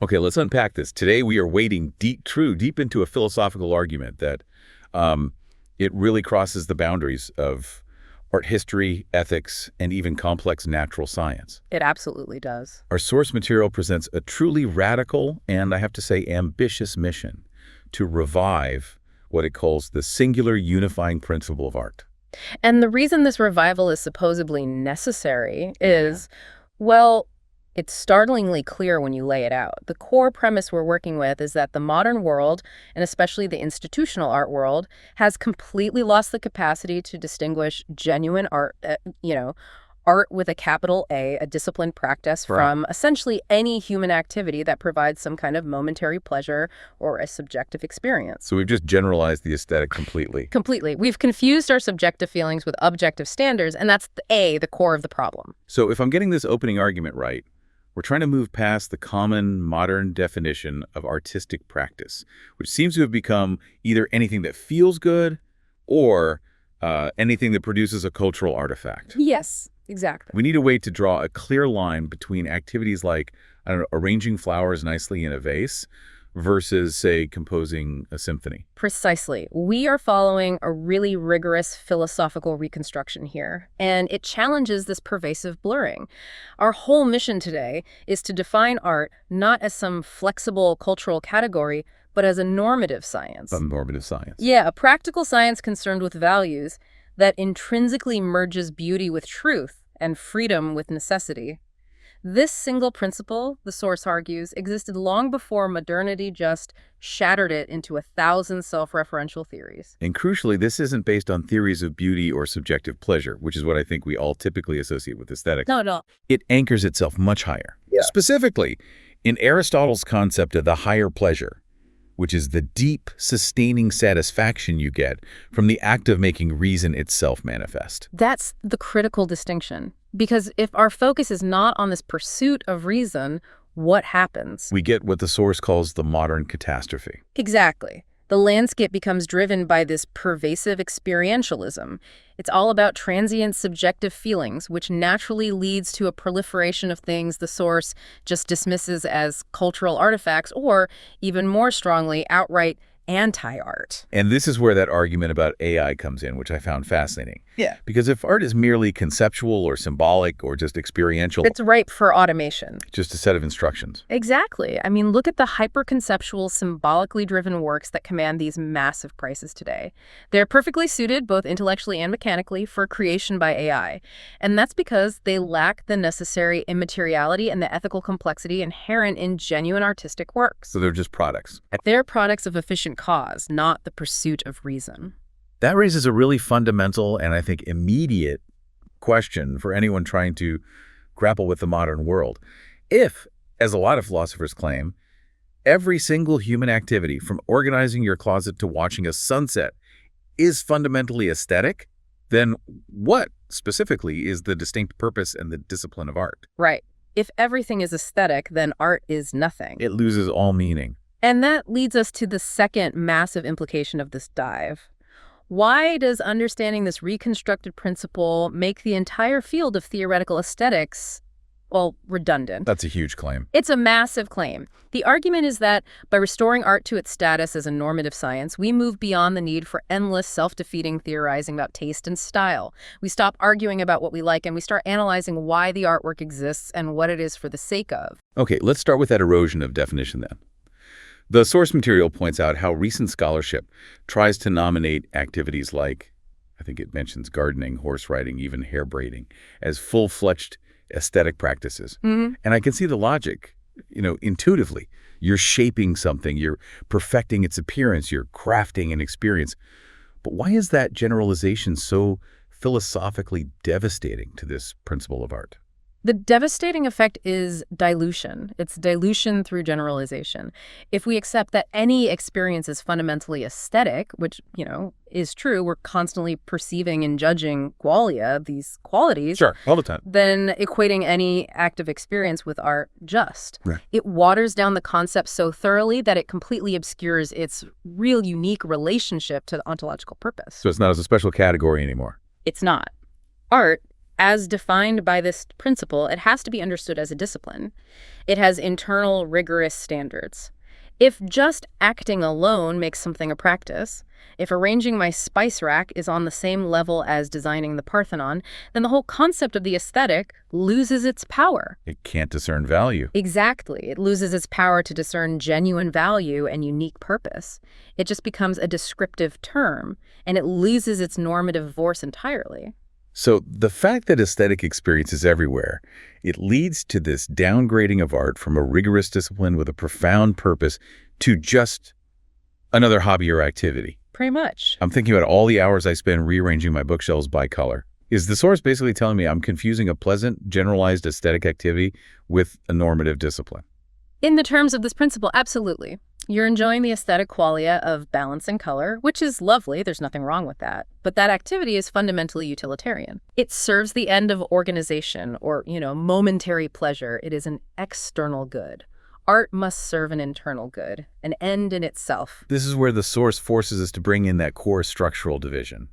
Okay, let's unpack this. Today we are wading deep into a philosophical argument that it really crosses the boundaries of art history, ethics, and even complex natural science. It absolutely does. Our source material presents a truly radical and, I have to say, ambitious mission to revive what it calls the singular unifying principle of art. And the reason this revival is supposedly necessary is, well, it's startlingly clear when you lay it out. The core premise we're working with is that the modern world, and especially the institutional art world, has completely lost the capacity to distinguish genuine art, art with a capital A, a disciplined practice, Right. from essentially any human activity that provides some kind of momentary pleasure or a subjective experience. So we've just generalized the aesthetic completely. Completely. We've confused our subjective feelings with objective standards, and that's the core of the problem. So if I'm getting this opening argument right, we're trying to move past the common modern definition of artistic practice, which seems to have become either anything that feels good or anything that produces a cultural artifact. Yes, exactly. We need a way to draw a clear line between activities like, I don't know, arranging flowers nicely in a vase versus, say, composing a symphony. Precisely. We are following a really rigorous philosophical reconstruction here, and it challenges this pervasive blurring. Our whole mission today is to define art not as some flexible cultural category, but as a normative science. A normative science. Yeah, a practical science concerned with values that intrinsically merges beauty with truth and freedom with necessity. This single principle, the source argues, existed long before modernity just shattered it into 1,000 self-referential theories. And crucially, this isn't based on theories of beauty or subjective pleasure, which is what I think we all typically associate with aesthetics. No. It anchors itself much higher. Yeah. Specifically, in Aristotle's concept of the higher pleasure, which is the deep, sustaining satisfaction you get from the act of making reason itself manifest. That's the critical distinction. Because if our focus is not on this pursuit of reason, what happens? We get what the source calls the modern catastrophe. Exactly. The landscape becomes driven by this pervasive experientialism. It's all about transient subjective feelings, which naturally leads to a proliferation of things the source just dismisses as cultural artifacts or, even more strongly, outright anti-art. And this is where that argument about AI comes in, which I found fascinating. Yeah. Because if art is merely conceptual or symbolic or just experiential, It's ripe for automation. just a set of instructions. Exactly. I mean, look at the hyper-conceptual, symbolically driven works that command these massive prices today. They're perfectly suited, both intellectually and mechanically, for creation by AI. And that's because they lack the necessary immateriality and the ethical complexity inherent in genuine artistic works. So they're just products. They're products of efficient cause, not the pursuit of reason. That raises a really fundamental and I think immediate question for anyone trying to grapple with the modern world. If, as a lot of philosophers claim, every single human activity, from organizing your closet to watching a sunset, is fundamentally aesthetic, then what specifically is the distinct purpose and the discipline of art? Right. If everything is aesthetic, then art is nothing. It loses all meaning. And that leads us to the second massive implication of this dive. Why does understanding this reconstructed principle make the entire field of theoretical aesthetics, well, redundant? That's a huge claim. It's a massive claim. The argument is that by restoring art to its status as a normative science, we move beyond the need for endless, self-defeating theorizing about taste and style. We stop arguing about what we like and we start analyzing why the artwork exists and what it is for the sake of. Okay, let's start with that erosion of definition then. The source material points out how recent scholarship tries to nominate activities like, I think it mentions gardening, horse riding, even hair braiding, as full-fledged aesthetic practices. Mm-hmm. And I can see the logic, intuitively. You're shaping something, you're perfecting its appearance, you're crafting an experience. But why is that generalization so philosophically devastating to this principle of art? The devastating effect is dilution. It's dilution through generalization. If we accept that any experience is fundamentally aesthetic, which, is true, we're constantly perceiving and judging qualia, these qualities. Sure, all the time. Then equating any active experience with art just. Right. It waters down the concept so thoroughly that it completely obscures its real unique relationship to the ontological purpose. So it's not as a special category anymore. It's not. Art, as defined by this principle, it has to be understood as a discipline. It has internal, rigorous standards. If just acting alone makes something a practice, if arranging my spice rack is on the same level as designing the Parthenon, then the whole concept of the aesthetic loses its power. It can't discern value. Exactly. It loses its power to discern genuine value and unique purpose. It just becomes a descriptive term, and it loses its normative force entirely. So the fact that aesthetic experience is everywhere, it leads to this downgrading of art from a rigorous discipline with a profound purpose to just another hobby or activity. Pretty much. I'm thinking about all the hours I spend rearranging my bookshelves by color. Is the source basically telling me I'm confusing a pleasant, generalized aesthetic activity with a normative discipline? In the terms of this principle, absolutely. You're enjoying the aesthetic qualia of balance and color, which is lovely, there's nothing wrong with that. But that activity is fundamentally utilitarian. It serves the end of organization or, momentary pleasure. It is an external good. Art must serve an internal good, an end in itself. This is where the source forces us to bring in that core structural division.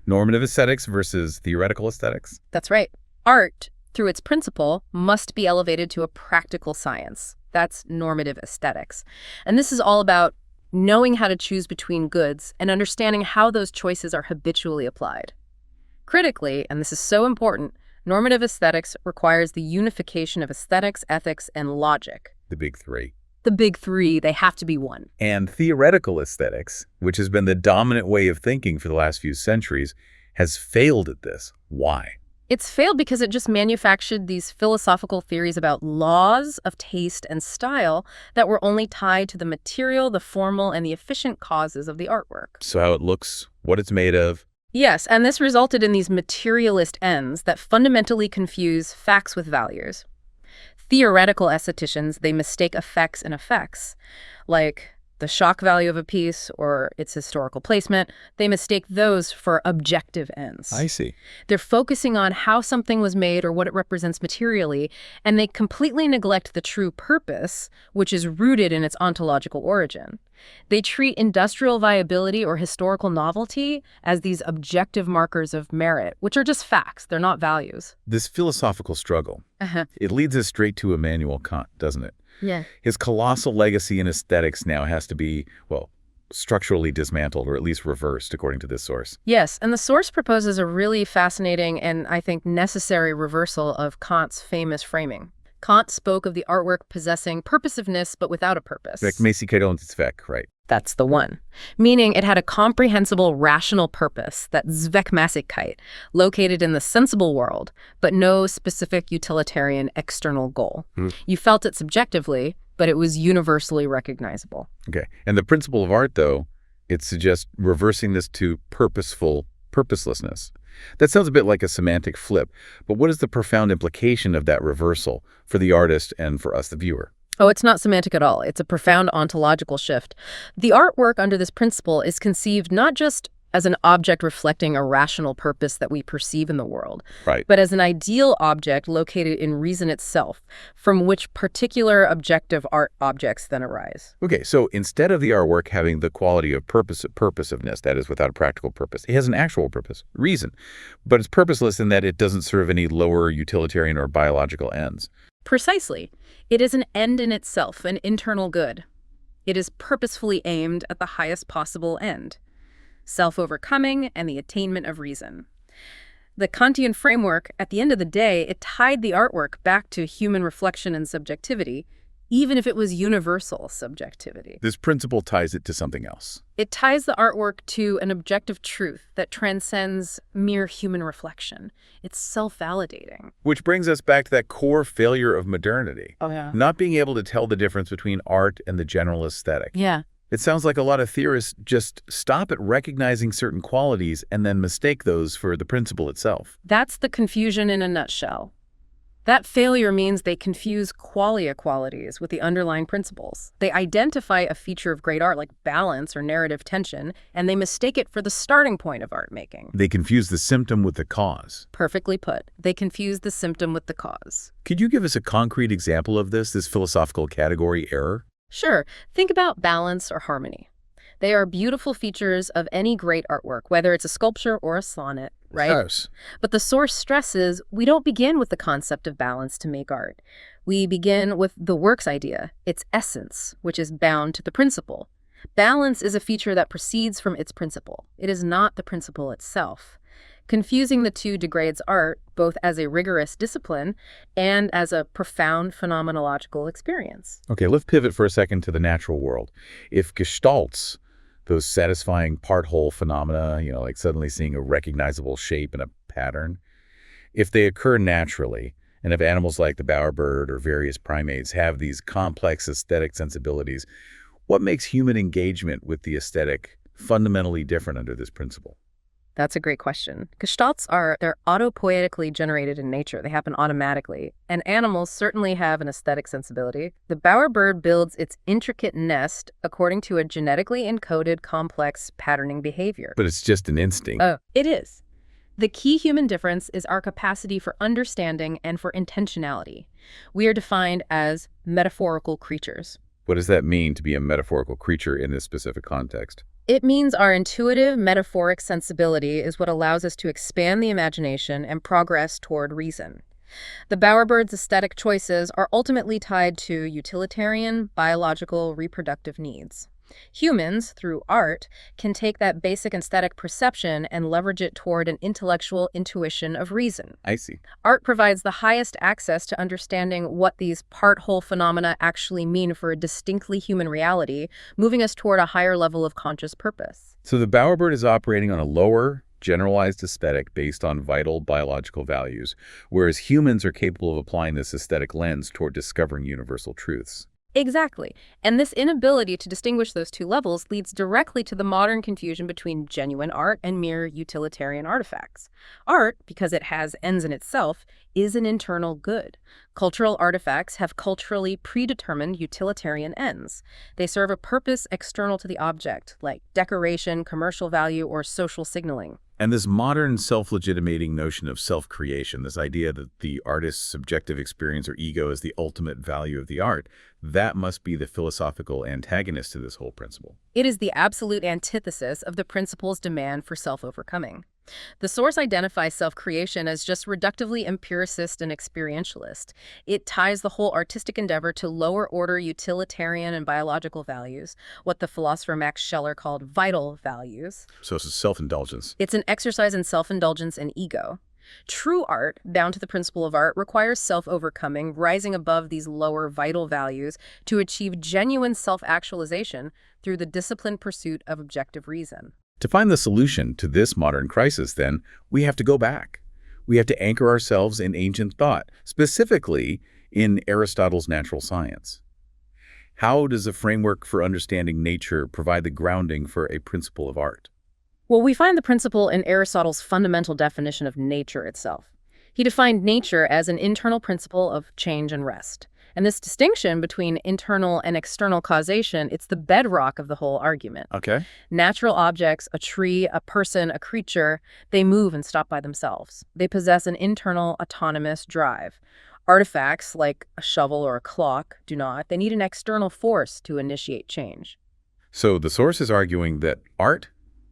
Normative aesthetics versus theoretical aesthetics. That's right. Art, through its principle, must be elevated to a practical science. That's normative aesthetics. And this is all about knowing how to choose between goods and understanding how those choices are habitually applied. Critically, and this is so important, normative aesthetics requires the unification of aesthetics, ethics, and logic. The big three. The big three, they have to be one. And theoretical aesthetics, which has been the dominant way of thinking for the last few centuries, has failed at this. Why? It's failed because it just manufactured these philosophical theories about laws of taste and style that were only tied to the material, the formal, and the efficient causes of the artwork. So how it looks, what it's made of. Yes, and this resulted in these materialist ends that fundamentally confuse facts with values. Theoretical aestheticians, they mistake effects and effects, like the shock value of a piece or its historical placement. They mistake those for objective ends. I see. They're focusing on how something was made or what it represents materially, and they completely neglect the true purpose, which is rooted in its ontological origin. They treat industrial viability or historical novelty as these objective markers of merit, which are just facts. They're not values. This philosophical struggle, it leads us straight to Immanuel Kant, doesn't it? Yeah. His colossal legacy in aesthetics now has to be, structurally dismantled or at least reversed, according to this source. Yes, and the source proposes a really fascinating and, I think, necessary reversal of Kant's famous framing. Kant spoke of the artwork possessing purposiveness but without a purpose. Zweckmäßigkeit und Zweck, right? That's the one. Meaning it had a comprehensible, rational purpose, that Zweckmäßigkeit, located in the sensible world, but no specific utilitarian external goal. You felt it subjectively, but it was universally recognizable. Okay. And the principle of art, though, it suggests reversing this to purposelessness. That sounds a bit like a semantic flip, but what is the profound implication of that reversal for the artist and for us, the viewer? Oh, it's not semantic at all. It's a profound ontological shift. The artwork under this principle is conceived not just as an object reflecting a rational purpose that we perceive in the world, right, but as an ideal object located in reason itself, from which particular objective art objects then arise. Okay, so instead of the artwork having the quality of purposiveness, that is, without a practical purpose, it has an actual purpose, reason, but it's purposeless in that it doesn't serve any lower utilitarian or biological ends. Precisely. It is an end in itself, an internal good. It is purposefully aimed at the highest possible end, self-overcoming and the attainment of reason. The Kantian framework, at the end of the day, it tied the artwork back to human reflection and subjectivity, even if it was universal subjectivity. This principle ties it to something else. It ties the artwork to an objective truth that transcends mere human reflection. It's self-validating. Which brings us back to that core failure of modernity. Oh, yeah. Not being able to tell the difference between art and the general aesthetic. Yeah. It sounds like a lot of theorists just stop at recognizing certain qualities and then mistake those for the principle itself. That's the confusion in a nutshell. That failure means they confuse qualia qualities with the underlying principles. They identify a feature of great art like balance or narrative tension, and they mistake it for the starting point of art making. They confuse the symptom with the cause. Perfectly put. They confuse the symptom with the cause. Could you give us a concrete example of this philosophical category error? Sure. Think about balance or harmony. They are beautiful features of any great artwork, whether it's a sculpture or a sonnet. right? Yes. But the source stresses we don't begin with the concept of balance to make art. We begin with the work's idea, its essence, which is bound to the principle. Balance is a feature that proceeds from its principle. It is not the principle itself. Confusing the two degrades art both as a rigorous discipline and as a profound phenomenological experience. Okay, let's pivot for a second to the natural world. If gestalts, those satisfying part-whole phenomena, like suddenly seeing a recognizable shape and a pattern, if they occur naturally, and if animals like the bowerbird or various primates have these complex aesthetic sensibilities, what makes human engagement with the aesthetic fundamentally different under this principle? That's a great question. They're autopoietically generated in nature. They happen automatically. And animals certainly have an aesthetic sensibility. The bowerbird builds its intricate nest according to a genetically encoded complex patterning behavior. But it's just an instinct. Oh, it is. The key human difference is our capacity for understanding and for intentionality. We are defined as metaphorical creatures. What does that mean to be a metaphorical creature in this specific context? It means our intuitive, metaphoric sensibility is what allows us to expand the imagination and progress toward reason. The bowerbird's aesthetic choices are ultimately tied to utilitarian, biological, reproductive needs. Humans, through art, can take that basic aesthetic perception and leverage it toward an intellectual intuition of reason. I see. Art provides the highest access to understanding what these part-whole phenomena actually mean for a distinctly human reality, moving us toward a higher level of conscious purpose. So the bowerbird is operating on a lower, generalized aesthetic based on vital biological values, whereas humans are capable of applying this aesthetic lens toward discovering universal truths. Exactly. And this inability to distinguish those two levels leads directly to the modern confusion between genuine art and mere utilitarian artifacts. Art, because it has ends in itself, is an internal good. Cultural artifacts have culturally predetermined utilitarian ends. They serve a purpose external to the object, like decoration, commercial value, or social signaling. And this modern self-legitimating notion of self-creation, this idea that the artist's subjective experience or ego is the ultimate value of the art, that must be the philosophical antagonist to this whole principle. It is the absolute antithesis of the principle's demand for self-overcoming. The source identifies self-creation as just reductively empiricist and experientialist. It ties the whole artistic endeavor to lower-order utilitarian and biological values, what the philosopher Max Scheler called vital values. So it's self-indulgence. It's an exercise in self-indulgence and ego. True art, bound to the principle of art, requires self-overcoming, rising above these lower vital values to achieve genuine self-actualization through the disciplined pursuit of objective reason. To find the solution to this modern crisis, then, we have to go back. We have to anchor ourselves in ancient thought, specifically in Aristotle's natural science. How does a framework for understanding nature provide the grounding for a principle of art? Well, we find the principle in Aristotle's fundamental definition of nature itself. He defined nature as an internal principle of change and rest. And this distinction between internal and external causation, it's the bedrock of the whole argument. Okay. Natural objects, a tree, a person, a creature, they move and stop by themselves. They possess an internal autonomous drive. Artifacts, like a shovel or a clock, do not. They need an external force to initiate change. So the source is arguing that art,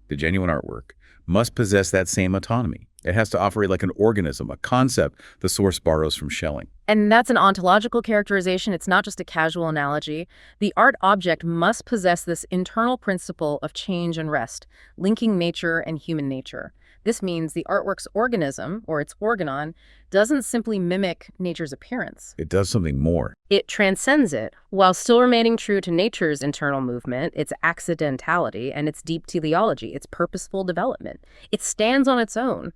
the genuine artwork, must possess that same autonomy. It has to operate like an organism, a concept the source borrows from Schelling. And that's an ontological characterization. It's not just a casual analogy. The art object must possess this internal principle of change and rest, linking nature and human nature. This means the artwork's organism, or its organon, doesn't simply mimic nature's appearance. It does something more. It transcends it, while still remaining true to nature's internal movement, its accidentality, and its deep teleology, its purposeful development. It stands on its own.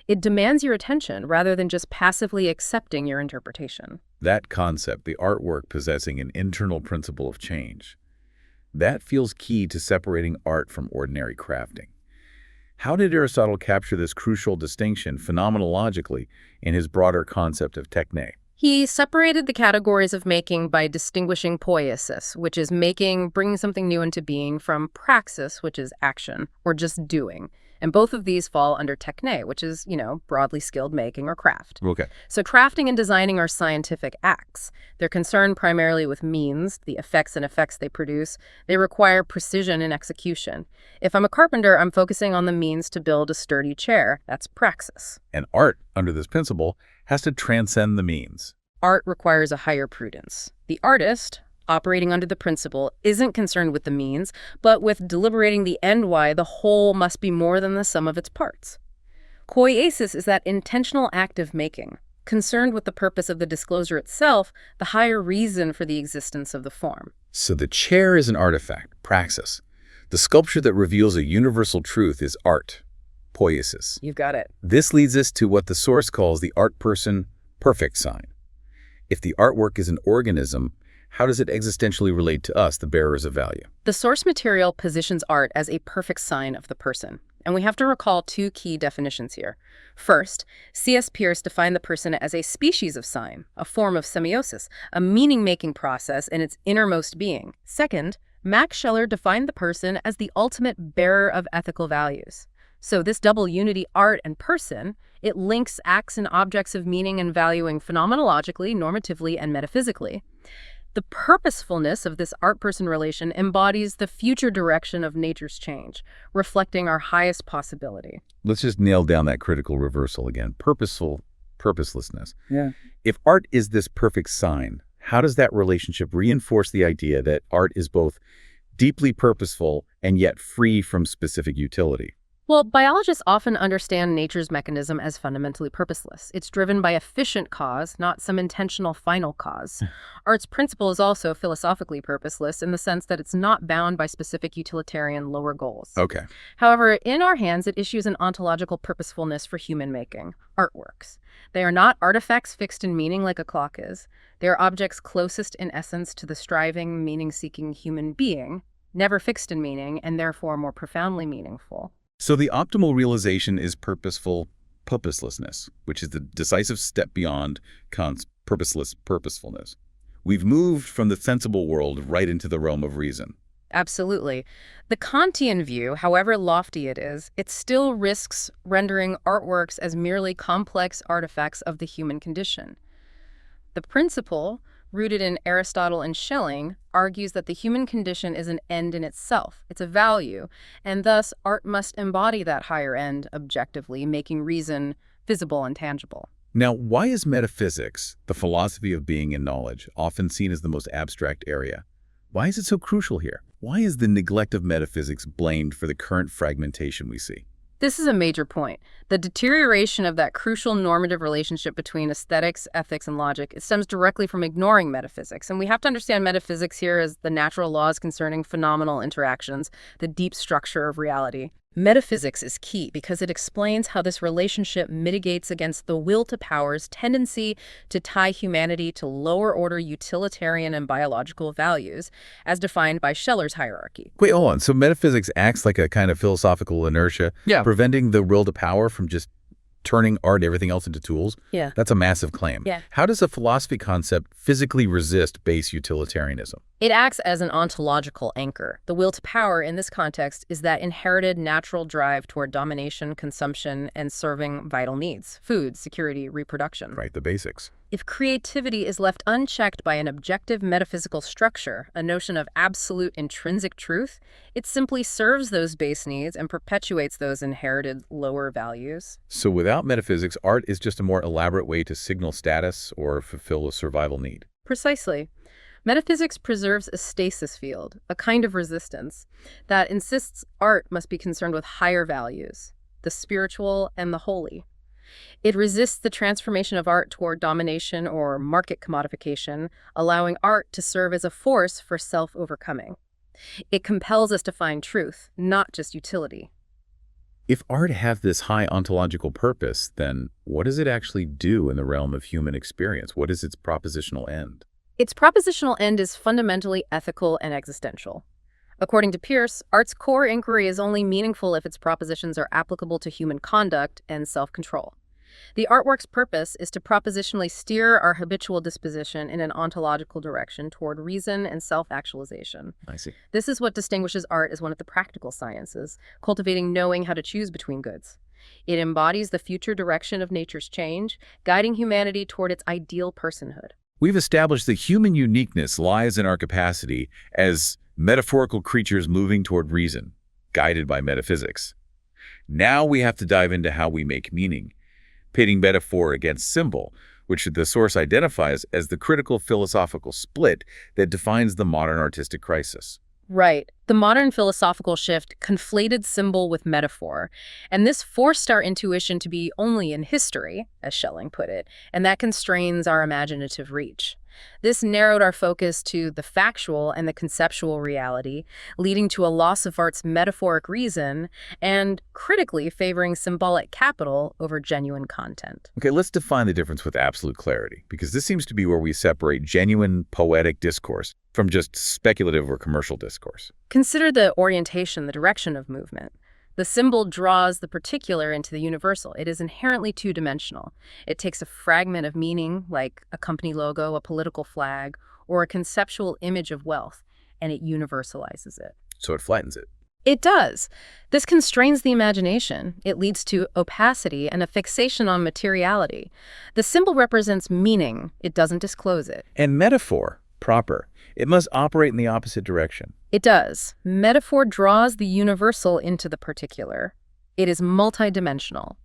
It demands your attention rather than just passively accepting your interpretation. That concept, the artwork possessing an internal principle of change, that feels key to separating art from ordinary crafting. How did Aristotle capture this crucial distinction phenomenologically in his broader concept of techne? He separated the categories of making by distinguishing poiesis, which is making, bringing something new into being, from praxis, which is action, or just doing. And both of these fall under techne, which is, broadly skilled making or craft. Okay. So crafting and designing are scientific acts. They're concerned primarily with means, the effects they produce. They require precision in execution. If I'm a carpenter, I'm focusing on the means to build a sturdy chair. That's praxis. And art, under this principle, has to transcend the means. Art requires a higher prudence. The artist, operating under the principle, isn't concerned with the means, but with deliberating the end why the whole must be more than the sum of its parts. Poiesis is that intentional act of making, concerned with the purpose of the disclosure itself, the higher reason for the existence of the form. So the chair is an artifact, praxis. The sculpture that reveals a universal truth is art, poiesis. You've got it. This leads us to what the source calls the art person perfect sign. If the artwork is an organism, how does it existentially relate to us, the bearers of value? The source material positions art as a perfect sign of the person. And we have to recall two key definitions here. First, C.S. Peirce defined the person as a species of sign, a form of semiosis, a meaning-making process in its innermost being. Second, Max Scheler defined the person as the ultimate bearer of ethical values. So this double unity, art and person, it links acts and objects of meaning and valuing phenomenologically, normatively, and metaphysically. The purposefulness of this art-person relation embodies the future direction of nature's change, reflecting our highest possibility. Let's just nail down that critical reversal again. Purposeful purposelessness. Yeah. If art is this perfect sign, how does that relationship reinforce the idea that art is both deeply purposeful and yet free from specific utility? Well, biologists often understand nature's mechanism as fundamentally purposeless. It's driven by efficient cause, not some intentional final cause. Art's principle is also philosophically purposeless in the sense that it's not bound by specific utilitarian lower goals. Okay. However, in our hands, it issues an ontological purposefulness for human making, artworks. They are not artifacts fixed in meaning like a clock is. They are objects closest in essence to the striving, meaning-seeking human being, never fixed in meaning, and therefore more profoundly meaningful. So the optimal realization is purposeful purposelessness, which is the decisive step beyond Kant's purposeless purposefulness. We've moved from the sensible world right into the realm of reason. Absolutely. The Kantian view, however lofty it is, it still risks rendering artworks as merely complex artifacts of the human condition. The principle, rooted in Aristotle and Schelling, argues that the human condition is an end in itself. It's a value, and thus art must embody that higher end objectively, making reason visible and tangible. Now, why is metaphysics, the philosophy of being and knowledge, often seen as the most abstract area? Why is it so crucial here? Why is the neglect of metaphysics blamed for the current fragmentation we see? This is a major point. The deterioration of that crucial normative relationship between aesthetics, ethics, and logic, it stems directly from ignoring metaphysics. And we have to understand metaphysics here as the natural laws concerning phenomenal interactions, the deep structure of reality. Metaphysics is key because it explains how this relationship mitigates against the will to power's tendency to tie humanity to lower-order utilitarian and biological values, as defined by Scheller's hierarchy. Wait, hold on. So metaphysics acts like a kind of philosophical inertia, preventing the will to power from just turning art and everything else into tools? Yeah. That's a massive claim. Yeah. How does a philosophy concept physically resist base utilitarianism? It acts as an ontological anchor. The will to power in this context is that inherited natural drive toward domination, consumption, and serving vital needs: food, security, reproduction. Right, the basics. If creativity is left unchecked by an objective metaphysical structure, a notion of absolute intrinsic truth, it simply serves those base needs and perpetuates those inherited lower values. So without metaphysics, art is just a more elaborate way to signal status or fulfill a survival need. Precisely. Metaphysics preserves a stasis field, a kind of resistance, that insists art must be concerned with higher values, the spiritual and the holy. It resists the transformation of art toward domination or market commodification, allowing art to serve as a force for self-overcoming. It compels us to find truth, not just utility. If art has this high ontological purpose, then what does it actually do in the realm of human experience? What is its propositional end? Its propositional end is fundamentally ethical and existential. According to Peirce, art's core inquiry is only meaningful if its propositions are applicable to human conduct and self-control. The artwork's purpose is to propositionally steer our habitual disposition in an ontological direction toward reason and self-actualization. I see. This is what distinguishes art as one of the practical sciences, cultivating knowing how to choose between goods. It embodies the future direction of nature's change, guiding humanity toward its ideal personhood. We've established that human uniqueness lies in our capacity as metaphorical creatures moving toward reason, guided by metaphysics. Now we have to dive into how we make meaning, pitting metaphor against symbol, which the source identifies as the critical philosophical split that defines the modern artistic crisis. Right. The modern philosophical shift conflated symbol with metaphor, and this forced our intuition to be only in history, as Schelling put it, and that constrains our imaginative reach. This narrowed our focus to the factual and the conceptual reality, leading to a loss of art's metaphoric reason and, critically, favoring symbolic capital over genuine content. Okay, let's define the difference with absolute clarity, because this seems to be where we separate genuine poetic discourse from just speculative or commercial discourse. Consider the orientation, the direction of movement. The symbol draws the particular into the universal. It is inherently two-dimensional. It takes a fragment of meaning, like a company logo, a political flag, or a conceptual image of wealth, and it universalizes it. So it flattens it. It does. This constrains the imagination. It leads to opacity and a fixation on materiality. The symbol represents meaning. It doesn't disclose it. And metaphor, proper, it must operate in the opposite direction. It does. Metaphor draws the universal into the particular. It is multidimensional.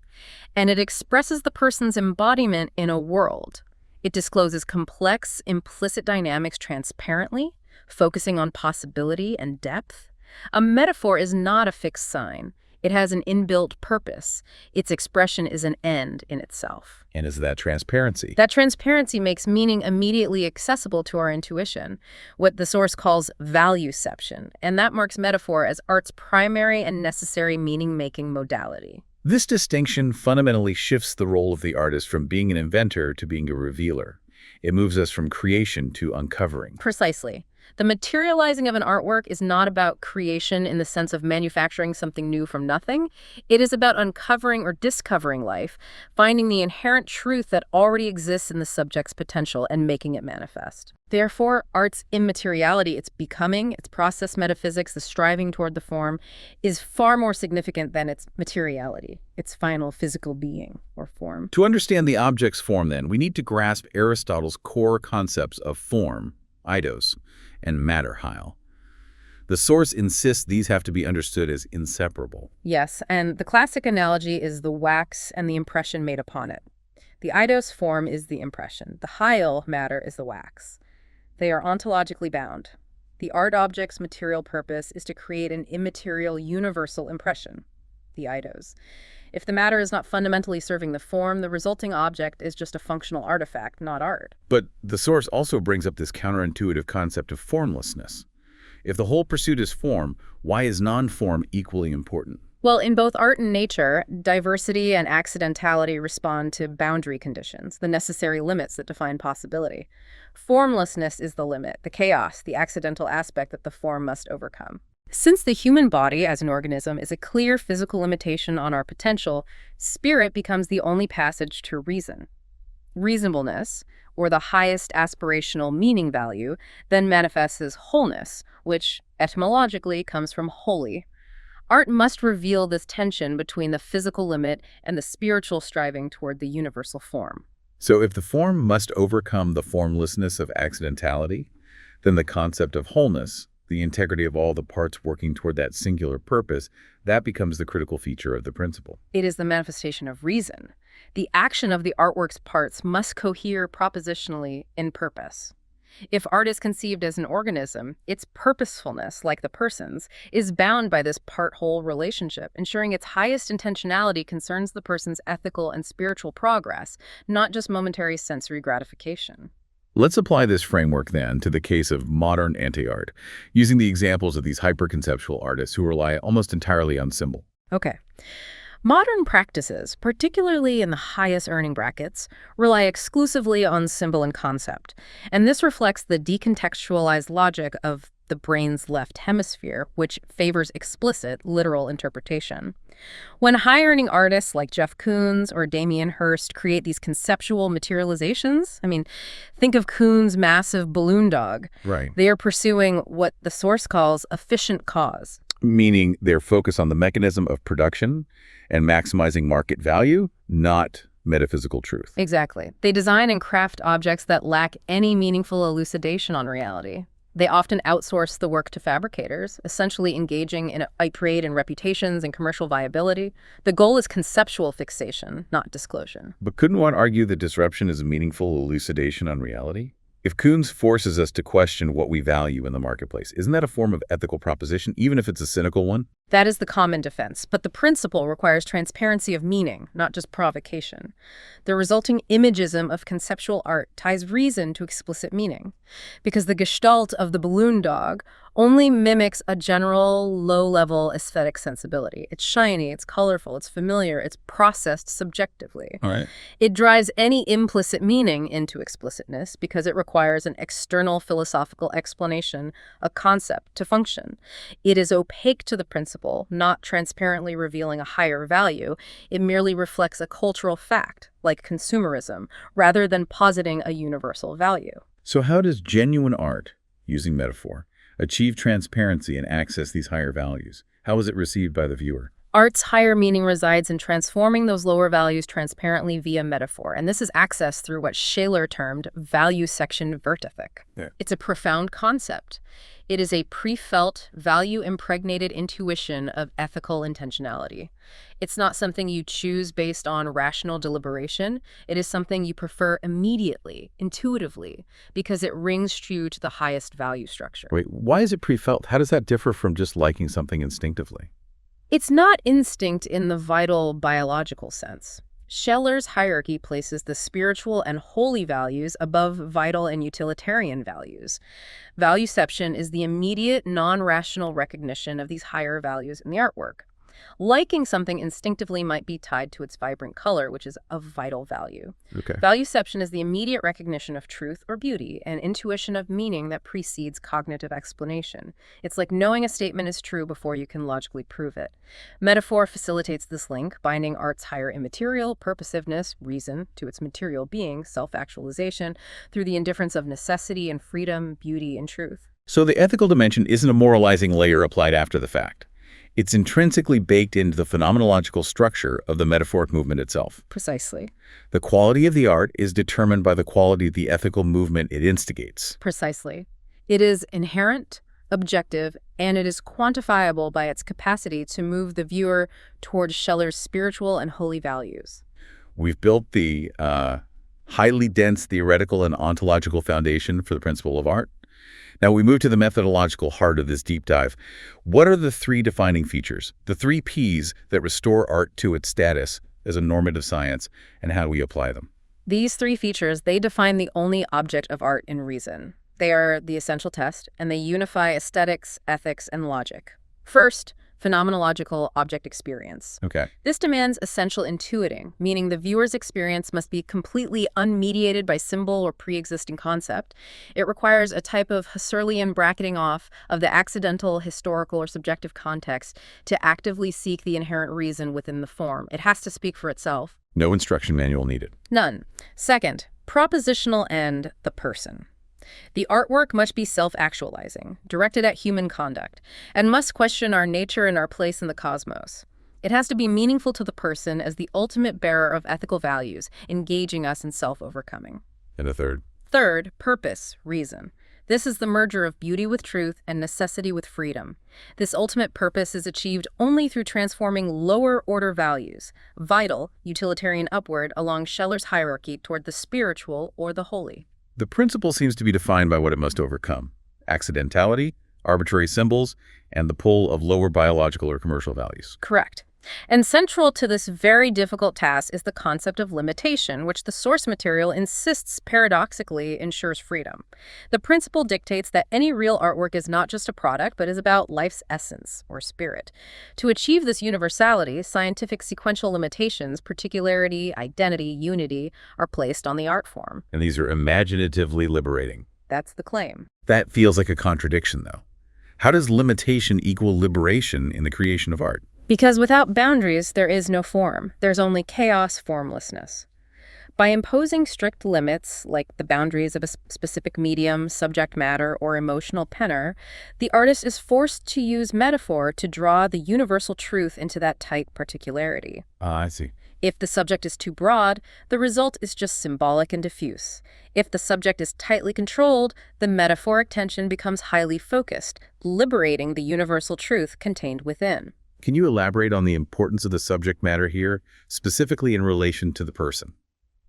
And it expresses the person's embodiment in a world. It discloses complex, implicit dynamics transparently, focusing on possibility and depth. A metaphor is not a fixed sign. It has an inbuilt purpose. Its expression is an end in itself. And is that transparency? That transparency makes meaning immediately accessible to our intuition, what the source calls valueception, and that marks metaphor as art's primary and necessary meaning-making modality. This distinction fundamentally shifts the role of the artist from being an inventor to being a revealer. It moves us from creation to uncovering. Precisely. The materializing of an artwork is not about creation in the sense of manufacturing something new from nothing. It is about uncovering or discovering life, finding the inherent truth that already exists in the subject's potential and making it manifest. Therefore, art's immateriality, its becoming, its process metaphysics, the striving toward the form, is far more significant than its materiality, its final physical being or form. To understand the object's form, then, we need to grasp Aristotle's core concepts of form, eidos, and matter, Heil. The source insists these have to be understood as inseparable. Yes, and the classic analogy is the wax and the impression made upon it. The eidos form is the impression. The Heil matter is the wax. They are ontologically bound. The art object's material purpose is to create an immaterial universal impression, the eidos. If the matter is not fundamentally serving the form, the resulting object is just a functional artifact, not art. But the source also brings up this counterintuitive concept of formlessness. If the whole pursuit is form, why is non-form equally important? Well, in both art and nature, diversity and accidentality respond to boundary conditions, the necessary limits that define possibility. Formlessness is the limit, the chaos, the accidental aspect that the form must overcome. Since the human body as an organism is a clear physical limitation on our potential, spirit becomes the only passage to reason. Reasonableness, or the highest aspirational meaning value, then manifests as wholeness, which etymologically comes from holy. Art must reveal this tension between the physical limit and the spiritual striving toward the universal form. So if the form must overcome the formlessness of accidentality, then the concept of wholeness, the integrity of all the parts working toward that singular purpose, that becomes the critical feature of the principle. It is the manifestation of reason. The action of the artwork's parts must cohere propositionally in purpose. If art is conceived as an organism, its purposefulness, like the person's, is bound by this part-whole relationship, ensuring its highest intentionality concerns the person's ethical and spiritual progress, not just momentary sensory gratification. Let's apply this framework, then, to the case of modern anti-art, using the examples of these hyper-conceptual artists who rely almost entirely on symbol. Okay. Modern practices, particularly in the highest earning brackets, rely exclusively on symbol and concept, and this reflects the decontextualized logic of the brain's left hemisphere, which favors explicit, literal interpretation. When high-earning artists like Jeff Koons or Damien Hirst create these conceptual materializations, think of Koons' massive balloon dog. Right. They are pursuing what the source calls efficient cause. Meaning they're focused on the mechanism of production and maximizing market value, not metaphysical truth. Exactly. They design and craft objects that lack any meaningful elucidation on reality. They often outsource the work to fabricators, essentially engaging in a trade in reputations and commercial viability. The goal is conceptual fixation, not disclosure. But couldn't one argue that disruption is a meaningful elucidation on reality? If Koons forces us to question what we value in the marketplace, isn't that a form of ethical proposition, even if it's a cynical one? That is the common defense, but the principle requires transparency of meaning, not just provocation. The resulting imagism of conceptual art ties reason to explicit meaning, because the gestalt of the balloon dog only mimics a general, low-level aesthetic sensibility. It's shiny, it's colorful, it's familiar, it's processed subjectively. All right. It drives any implicit meaning into explicitness because it requires an external philosophical explanation, a concept, to function. It is opaque to the principle, not transparently revealing a higher value. It merely reflects a cultural fact, like consumerism, rather than positing a universal value. So how does genuine art, using metaphor, achieve transparency and access these higher values? How is it received by the viewer? Art's higher meaning resides in transforming those lower values transparently via metaphor, and this is accessed through what Shaler termed value section vertific. Yeah. It's a profound concept. It is a pre-felt, value-impregnated intuition of ethical intentionality. It's not something you choose based on rational deliberation. It is something you prefer immediately, intuitively, because it rings true to the highest value structure. Wait, why is it pre-felt? How does that differ from just liking something instinctively? It's not instinct in the vital biological sense. Scheller's hierarchy places the spiritual and holy values above vital and utilitarian values. Valueception is the immediate, non-rational recognition of these higher values in the artwork. Liking something instinctively might be tied to its vibrant color, which is of vital value. Okay. Valueception is the immediate recognition of truth or beauty, an intuition of meaning that precedes cognitive explanation. It's like knowing a statement is true before you can logically prove it. Metaphor facilitates this link, binding art's higher immaterial, purposiveness, reason, to its material being, self-actualization, through the indifference of necessity and freedom, beauty and truth. So the ethical dimension isn't a moralizing layer applied after the fact. It's intrinsically baked into the phenomenological structure of the metaphoric movement itself. Precisely. The quality of the art is determined by the quality of the ethical movement it instigates. Precisely. It is inherent, objective, and it is quantifiable by its capacity to move the viewer towards Scheller's spiritual and holy values. We've built the highly dense theoretical and ontological foundation for the principle of art. Now we move to the methodological heart of this deep dive. What are the three defining features, the three Ps that restore art to its status as a normative science, and how do we apply them? These three features, they define the only object of art in reason. They are the essential test, and they unify aesthetics, ethics, and logic. First, phenomenological object experience. Okay. This demands essential intuiting, meaning the viewer's experience must be completely unmediated by symbol or pre-existing concept. It requires a type of Husserlian bracketing off of the accidental, historical, or subjective context to actively seek the inherent reason within the form. It has to speak for itself. No instruction manual needed. None. Second, propositional end, the person. The artwork must be self-actualizing, directed at human conduct, and must question our nature and our place in the cosmos. It has to be meaningful to the person as the ultimate bearer of ethical values, engaging us in self-overcoming. And a third. Third, purpose, reason. This is the merger of beauty with truth and necessity with freedom. This ultimate purpose is achieved only through transforming lower-order values, vital, utilitarian upward, along Scheller's hierarchy toward the spiritual or the holy. The principle seems to be defined by what it must overcome: accidentality, arbitrary symbols, and the pull of lower biological or commercial values. Correct. And central to this very difficult task is the concept of limitation, which the source material insists paradoxically ensures freedom. The principle dictates that any real artwork is not just a product, but is about life's essence, or spirit. To achieve this universality, scientific sequential limitations, particularity, identity, unity, are placed on the art form. And these are imaginatively liberating. That's the claim. That feels like a contradiction, though. How does limitation equal liberation in the creation of art? Because without boundaries, there is no form. There's only chaos, formlessness. By imposing strict limits, like the boundaries of a specific medium, subject matter, or emotional tenor, the artist is forced to use metaphor to draw the universal truth into that tight particularity. Ah, I see. If the subject is too broad, the result is just symbolic and diffuse. If the subject is tightly controlled, the metaphoric tension becomes highly focused, liberating the universal truth contained within. Can you elaborate on the importance of the subject matter here, specifically in relation to the person?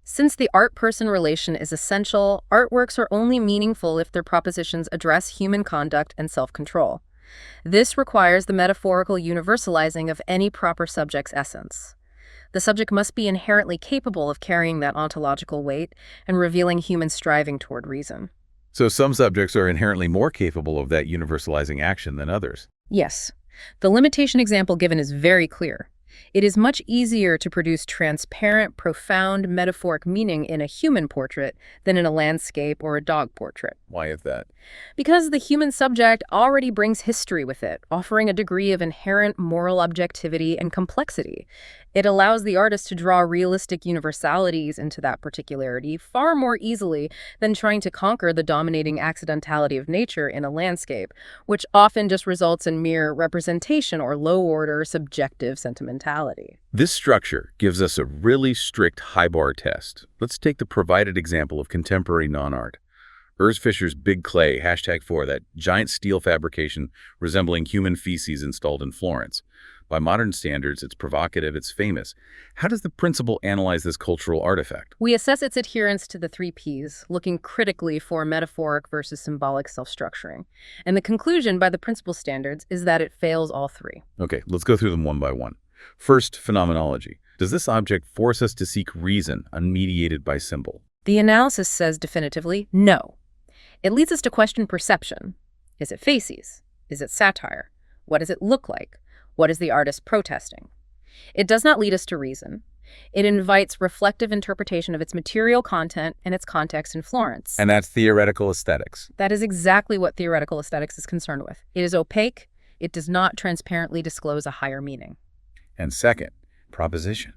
Since the art-person relation is essential, artworks are only meaningful if their propositions address human conduct and self-control. This requires the metaphorical universalizing of any proper subject's essence. The subject must be inherently capable of carrying that ontological weight and revealing human striving toward reason. So some subjects are inherently more capable of that universalizing action than others. Yes. The limitation example given is very clear. It is much easier to produce transparent, profound, metaphoric meaning in a human portrait than in a landscape or a dog portrait. Why is that? Because the human subject already brings history with it, offering a degree of inherent moral objectivity and complexity. It allows the artist to draw realistic universalities into that particularity far more easily than trying to conquer the dominating accidentality of nature in a landscape, which often just results in mere representation or low-order subjective sentimentality. This structure gives us a really strict high-bar test. Let's take the provided example of contemporary non-art. Urs Fischer's Big Clay, #4, that giant steel fabrication resembling human feces installed in Florence. By modern standards, it's provocative, it's famous. How does the principle analyze this cultural artifact? We assess its adherence to the 3 Ps, looking critically for metaphoric versus symbolic self-structuring. And the conclusion by the principle standards is that it fails all 3. Okay, let's go through them one by one. First, phenomenology. Does this object force us to seek reason, unmediated by symbol? The analysis says definitively no. It leads us to question perception. Is it facies? Is it satire? What does it look like? What is the artist protesting? It does not lead us to reason. It invites reflective interpretation of its material content and its context in Florence. And that's theoretical aesthetics. That is exactly what theoretical aesthetics is concerned with. It is opaque. It does not transparently disclose a higher meaning. And second, proposition.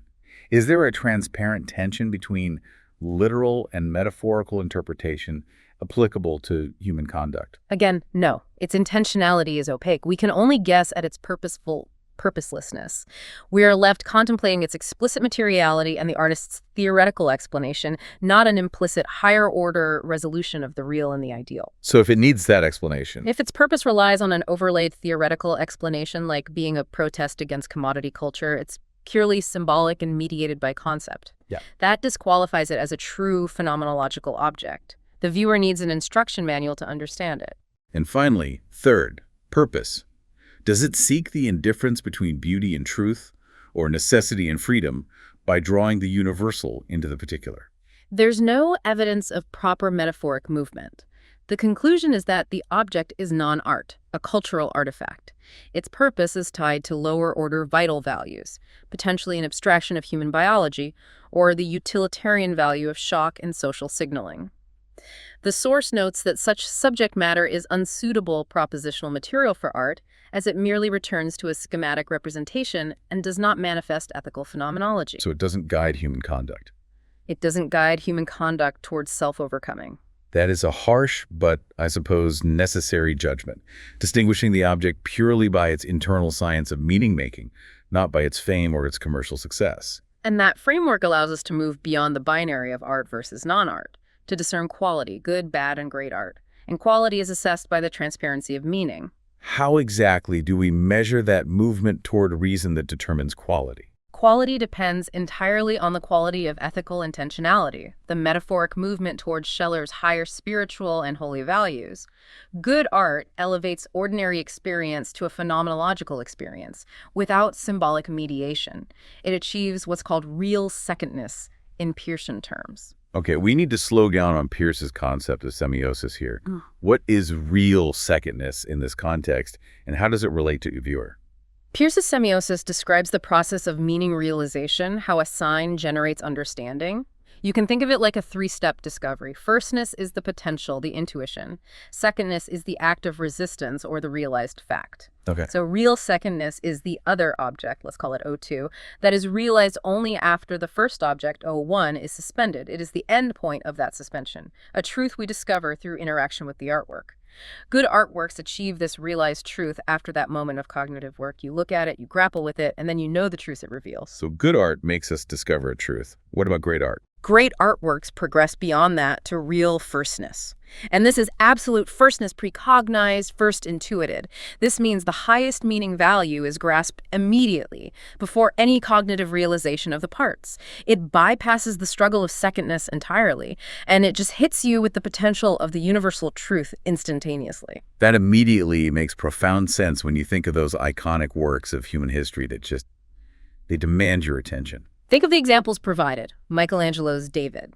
Is there a transparent tension between literal and metaphorical interpretation applicable to human conduct? Again, no. Its intentionality is opaque. We can only guess at its purposelessness. We are left contemplating its explicit materiality and the artist's theoretical explanation, not an implicit higher-order resolution of the real and the ideal. So if it needs that explanation, If its purpose relies on an overlaid theoretical explanation, like being a protest against commodity culture, it's purely symbolic and mediated by concept. Yeah. That disqualifies it as a true phenomenological object. The viewer needs an instruction manual to understand it. And finally, third, purpose. Does it seek the indifference between beauty and truth, or necessity and freedom, by drawing the universal into the particular? There's no evidence of proper metaphoric movement. The conclusion is that the object is non-art, a cultural artifact. Its purpose is tied to lower-order vital values, potentially an abstraction of human biology, or the utilitarian value of shock and social signaling. The source notes that such subject matter is unsuitable propositional material for art, as it merely returns to a schematic representation and does not manifest ethical phenomenology. So it doesn't guide human conduct. It doesn't guide human conduct towards self-overcoming. That is a harsh, but I suppose necessary judgment, distinguishing the object purely by its internal science of meaning-making, not by its fame or its commercial success. And that framework allows us to move beyond the binary of art versus non-art, to discern quality, good, bad, and great art. And quality is assessed by the transparency of meaning. How exactly do we measure that movement toward reason that determines quality? Quality depends entirely on the quality of ethical intentionality, the metaphoric movement towards Schiller's higher spiritual and holy values. Good art elevates ordinary experience to a phenomenological experience without symbolic mediation. It achieves what's called real secondness in Peircean terms. Okay, we need to slow down on Peirce's concept of semiosis here. What is real secondness in this context, and how does it relate to a viewer? Peirce's semiosis describes the process of meaning realization, how a sign generates understanding. You can think of it like a three-step discovery. Firstness is the potential, the intuition. Secondness is the act of resistance or the realized fact. Okay. So real secondness is the other object, let's call it O2, that is realized only after the first object, O1, is suspended. It is the end point of that suspension, a truth we discover through interaction with the artwork. Good artworks achieve this realized truth after that moment of cognitive work. You look at it, you grapple with it, and then you know the truth it reveals. So good art makes us discover a truth. What about great art? Great artworks progress beyond that to real firstness. And this is absolute firstness, precognized, first intuited. This means the highest meaning value is grasped immediately, before any cognitive realization of the parts. It bypasses the struggle of secondness entirely, and it just hits you with the potential of the universal truth instantaneously. That immediately makes profound sense when you think of those iconic works of human history that they demand your attention. Think of the examples provided. Michelangelo's David.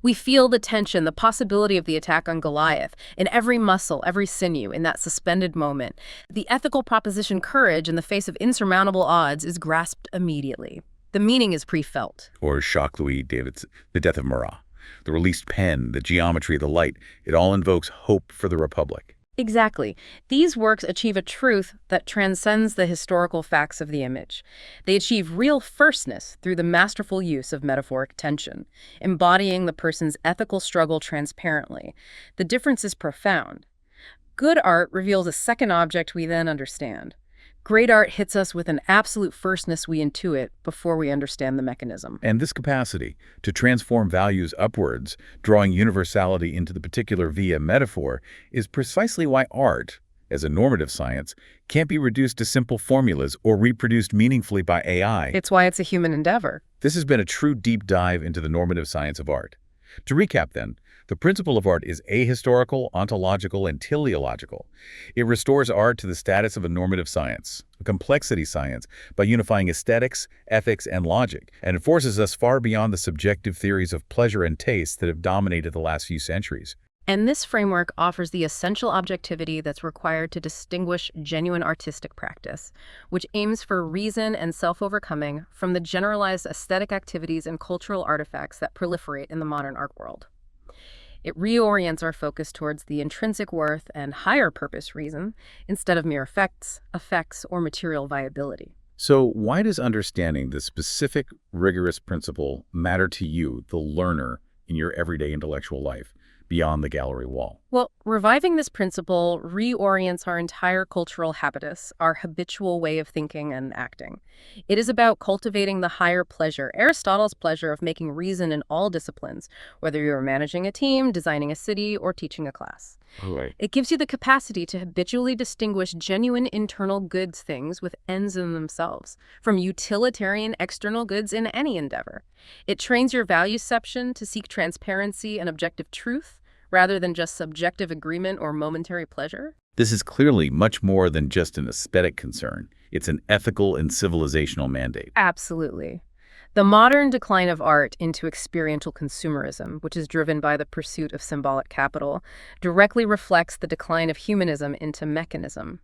We feel the tension, the possibility of the attack on Goliath, in every muscle, every sinew, in that suspended moment. The ethical proposition courage in the face of insurmountable odds is grasped immediately. The meaning is pre-felt. Or Jacques-Louis David's The Death of Marat. The released pen, the geometry, the light, it all invokes hope for the Republic. Exactly. These works achieve a truth that transcends the historical facts of the image. They achieve real firstness through the masterful use of metaphoric tension, embodying the person's ethical struggle transparently. The difference is profound. Good art reveals a second object we then understand. Great art hits us with an absolute firstness we intuit before we understand the mechanism. And this capacity to transform values upwards, drawing universality into the particular via metaphor, is precisely why art, as a normative science, can't be reduced to simple formulas or reproduced meaningfully by AI. It's why it's a human endeavor. This has been a true deep dive into the normative science of art. To recap then, the principle of art is ahistorical, ontological, and teleological. It restores art to the status of a normative science, a complexity science, by unifying aesthetics, ethics, and logic, and it forces us far beyond the subjective theories of pleasure and taste that have dominated the last few centuries. And this framework offers the essential objectivity that's required to distinguish genuine artistic practice, which aims for reason and self-overcoming from the generalized aesthetic activities and cultural artifacts that proliferate in the modern art world. It reorients our focus towards the intrinsic worth and higher purpose reason instead of mere effects, or material viability. So why does understanding this specific, rigorous principle matter to you, the learner, in your everyday intellectual life, beyond the gallery wall? Well, reviving this principle reorients our entire cultural habitus, our habitual way of thinking and acting. It is about cultivating the higher pleasure, Aristotle's pleasure of making reason in all disciplines, whether you're managing a team, designing a city, or teaching a class. Right. It gives you the capacity to habitually distinguish genuine internal goods things with ends in themselves from utilitarian external goods in any endeavor. It trains your valueception to seek transparency and objective truth rather than just subjective agreement or momentary pleasure. This is clearly much more than just an aesthetic concern. It's an ethical and civilizational mandate. Absolutely. The modern decline of art into experiential consumerism, which is driven by the pursuit of symbolic capital, directly reflects the decline of humanism into mechanism.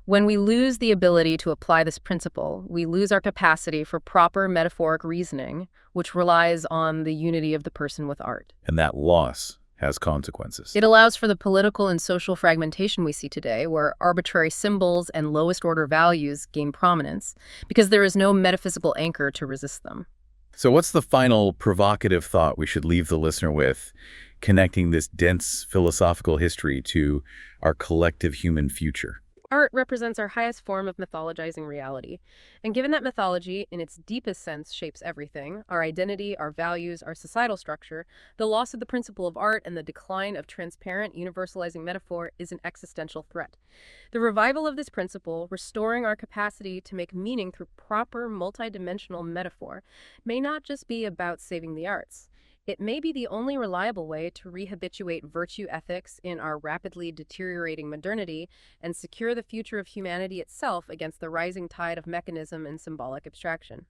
When we lose the ability to apply this principle, we lose our capacity for proper metaphoric reasoning, which relies on the unity of the person with art. And that loss has consequences. It allows for the political and social fragmentation we see today, where arbitrary symbols and lowest order values gain prominence, because there is no metaphysical anchor to resist them. So what's the final provocative thought we should leave the listener with, connecting this dense philosophical history to our collective human future? Art represents our highest form of mythologizing reality. And given that mythology, in its deepest sense, shapes everything, our identity, our values, our societal structure, the loss of the principle of art and the decline of transparent, universalizing metaphor is an existential threat. The revival of this principle, restoring our capacity to make meaning through proper, multidimensional metaphor, may not just be about saving the arts. It may be the only reliable way to rehabituate virtue ethics in our rapidly deteriorating modernity and secure the future of humanity itself against the rising tide of mechanism and symbolic abstraction.